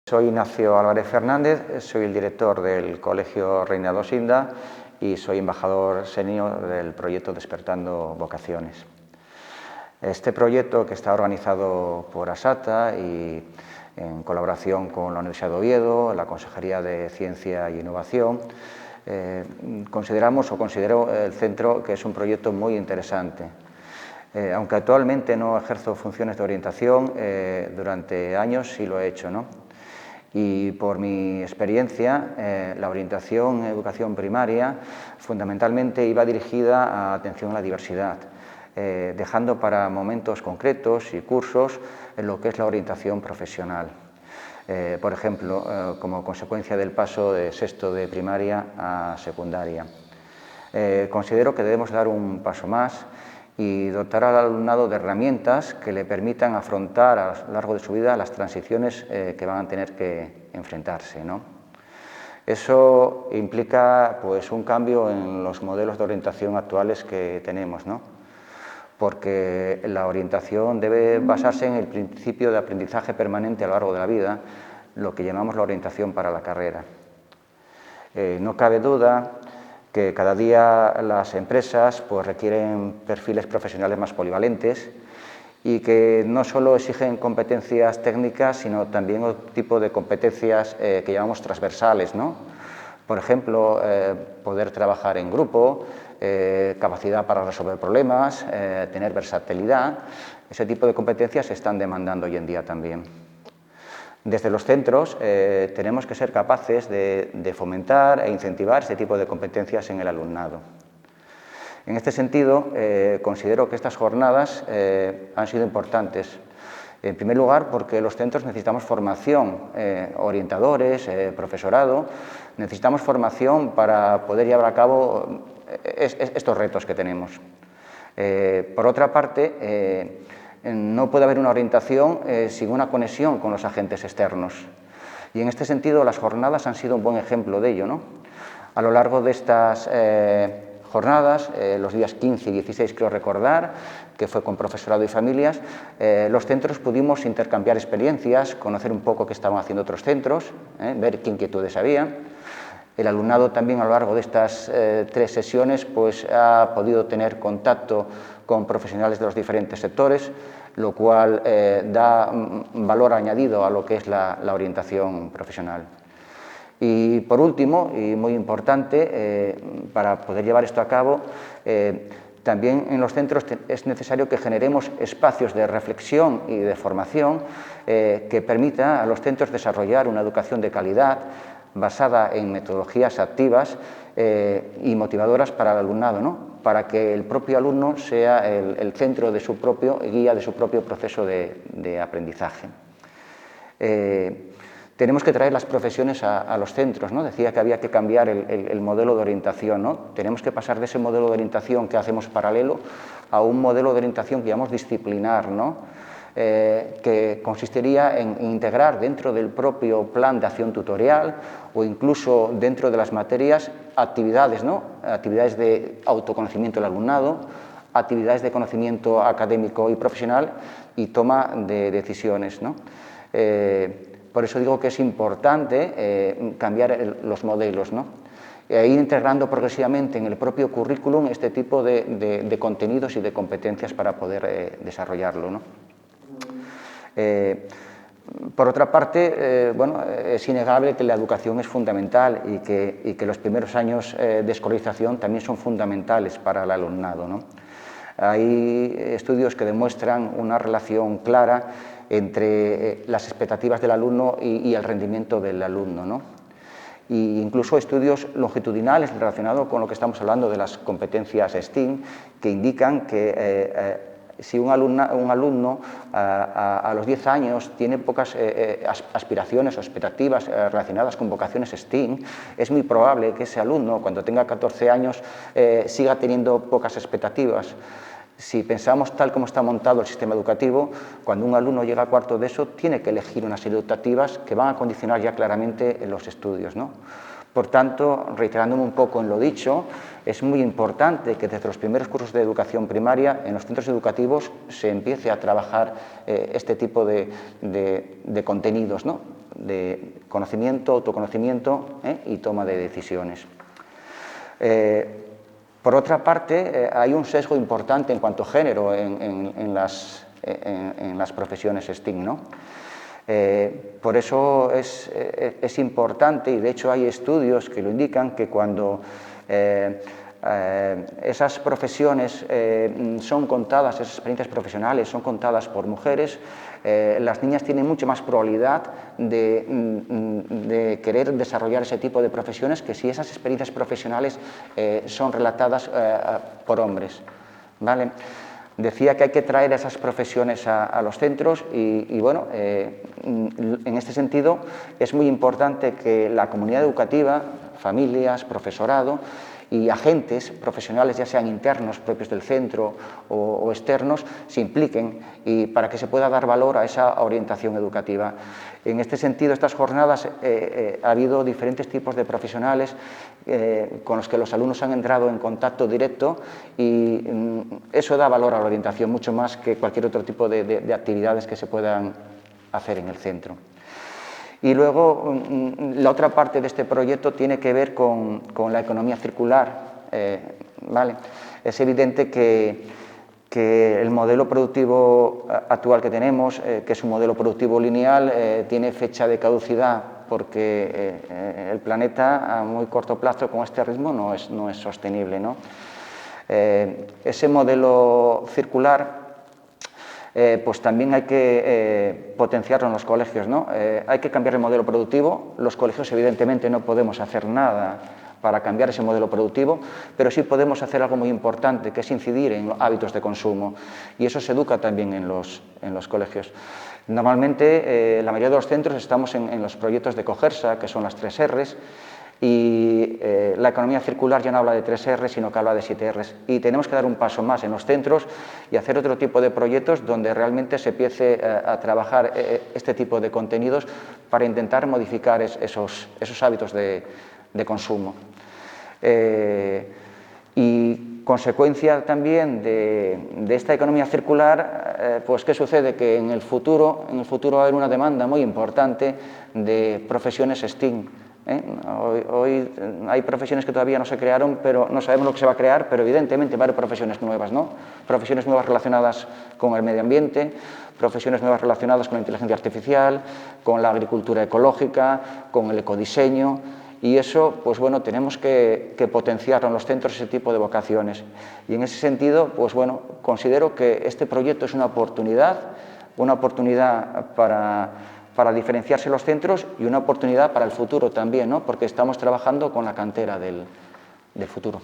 Soy Ignacio Álvarez Fernández, soy el director del Colegio Reina Dosilda y soy embajador senior del proyecto Despertando Vocaciones. Este proyecto, que está organizado por ASATA y en colaboración con la Universidad de Oviedo, la Consejería de Ciencia e Innovación, considero el centro que es un proyecto muy interesante. Aunque actualmente no ejerzo funciones de orientación, durante años sí lo he hecho, ¿no? Y por mi experiencia, la orientación en educación primaria fundamentalmente iba dirigida a atención a la diversidad, dejando para momentos concretos y cursos en lo que es la orientación profesional. Por ejemplo, como consecuencia del paso de sexto de primaria a secundaria. Considero que debemos dar un paso más y dotar al alumnado de herramientas que le permitan afrontar a lo largo de su vida las transiciones que van a tener que enfrentarse, ¿no? Eso implica pues, un cambio en los modelos de orientación actuales que tenemos, ¿no? Porque la orientación debe basarse en el principio de aprendizaje permanente a lo largo de la vida, lo que llamamos la orientación para la carrera. No cabe duda que cada día las empresas pues, requieren perfiles profesionales más polivalentes y que no solo exigen competencias técnicas, sino también otro tipo de competencias que llamamos transversales, ¿no? Por ejemplo, poder trabajar en grupo, capacidad para resolver problemas, tener versatilidad. Ese tipo de competencias se están demandando hoy en día también. Desde los centros tenemos que ser capaces de fomentar e incentivar este tipo de competencias en el alumnado. En este sentido, considero que estas jornadas han sido importantes. En primer lugar, porque los centros necesitamos formación, orientadores, profesorado, necesitamos formación para poder llevar a cabo estos retos que tenemos. Por otra parte, no puede haber una orientación sin una conexión con los agentes externos. Y en este sentido las jornadas han sido un buen ejemplo de ello, ¿no? A lo largo de estas jornadas, los días 15 y 16 creo recordar, que fue con profesorado y familias, los centros pudimos intercambiar experiencias, conocer un poco qué estaban haciendo otros centros, ver qué inquietudes había. El alumnado también a lo largo de estas 3 sesiones pues, ha podido tener contacto con profesionales de los diferentes sectores, lo cual da valor añadido a lo que es la orientación profesional. Y por último, y muy importante, para poder llevar esto a cabo, también en los centros es necesario que generemos espacios de reflexión y de formación que permita a los centros desarrollar una educación de calidad, basada en metodologías activas y motivadoras para el alumnado, ¿no? Para que el propio alumno sea el centro de su propio, guía de su propio proceso de aprendizaje. Tenemos que traer las profesiones a los centros, ¿no? Decía que había que cambiar el modelo de orientación, ¿no? Tenemos que pasar de ese modelo de orientación que hacemos paralelo a un modelo de orientación que llamamos disciplinar, ¿no? Que consistiría en integrar dentro del propio plan de acción tutorial o incluso dentro de las materias actividades, ¿no? Actividades de autoconocimiento del alumnado, actividades de conocimiento académico y profesional y toma de decisiones, ¿no? Por eso digo que es importante cambiar los modelos, ¿no? E ir integrando progresivamente en el propio currículum este tipo de contenidos y de competencias para poder desarrollarlo, ¿no? Por otra parte, bueno, es innegable que la educación es fundamental y que los primeros años de escolarización también son fundamentales para el alumnado, ¿no? Hay estudios que demuestran una relación clara entre las expectativas del alumno y el rendimiento del alumno, ¿no? E incluso estudios longitudinales relacionados con lo que estamos hablando de las competencias STEAM que indican que si un alumno a los 10 años tiene pocas aspiraciones o expectativas relacionadas con vocaciones STEAM, es muy probable que ese alumno, cuando tenga 14 años, siga teniendo pocas expectativas. Si pensamos tal como está montado el sistema educativo, cuando un alumno llega a cuarto de eso, tiene que elegir una serie de optativas que van a condicionar ya claramente los estudios, ¿no? Por tanto, reiterándome un poco en lo dicho, es muy importante que desde los primeros cursos de educación primaria en los centros educativos se empiece a trabajar este tipo de contenidos, ¿no? De conocimiento, autoconocimiento y toma de decisiones. Por otra parte, hay un sesgo importante en cuanto a género en las profesiones STEAM, ¿no? Por eso es importante, y de hecho hay estudios que lo indican, que cuando esas profesiones son contadas, esas experiencias profesionales son contadas por mujeres, las niñas tienen mucho más probabilidad de querer desarrollar ese tipo de profesiones que si esas experiencias profesionales son relatadas por hombres, ¿vale? Decía que hay que traer esas profesiones a los centros y bueno, en este sentido es muy importante que la comunidad educativa, familias, profesorado y agentes profesionales, ya sean internos propios del centro o externos, se impliquen y para que se pueda dar valor a esa orientación educativa. En este sentido, estas jornadas ha habido diferentes tipos de profesionales con los que los alumnos han entrado en contacto directo y eso da valor a la orientación, mucho más que cualquier otro tipo de actividades que se puedan hacer en el centro. Y luego, la otra parte de este proyecto tiene que ver con la economía circular, ¿vale? Es evidente que el modelo productivo actual que tenemos, que es un modelo productivo lineal, tiene fecha de caducidad porque el planeta a muy corto plazo con este ritmo no es sostenible, ¿no? Ese modelo circular pues también hay que potenciarlo en los colegios, ¿no? Hay que cambiar el modelo productivo. Los colegios evidentemente no podemos hacer nada para cambiar ese modelo productivo, pero sí podemos hacer algo muy importante, que es incidir en los hábitos de consumo, y eso se educa también en los colegios. Normalmente, la mayoría de los centros estamos en los proyectos de Cogersa, que son las 3 Rs, y la economía circular ya no habla de 3 Rs, sino que habla de 7 Rs. Y tenemos que dar un paso más en los centros y hacer otro tipo de proyectos donde realmente se empiece a trabajar este tipo de contenidos para intentar modificar esos hábitos de consumo. Y consecuencia también de esta economía circular, pues ¿qué sucede? Que en el futuro va a haber una demanda muy importante de profesiones STEAM. Hoy hay profesiones que todavía no se crearon, pero no sabemos lo que se va a crear, pero evidentemente va a haber profesiones nuevas, ¿no? Profesiones nuevas relacionadas con el medio ambiente, profesiones nuevas relacionadas con la inteligencia artificial, con la agricultura ecológica, con el ecodiseño, y eso, pues bueno, tenemos que potenciarlo en los centros, ese tipo de vocaciones. Y en ese sentido, pues bueno, considero que este proyecto es una oportunidad para diferenciarse los centros y una oportunidad para el futuro también, ¿no? Porque estamos trabajando con la cantera del futuro.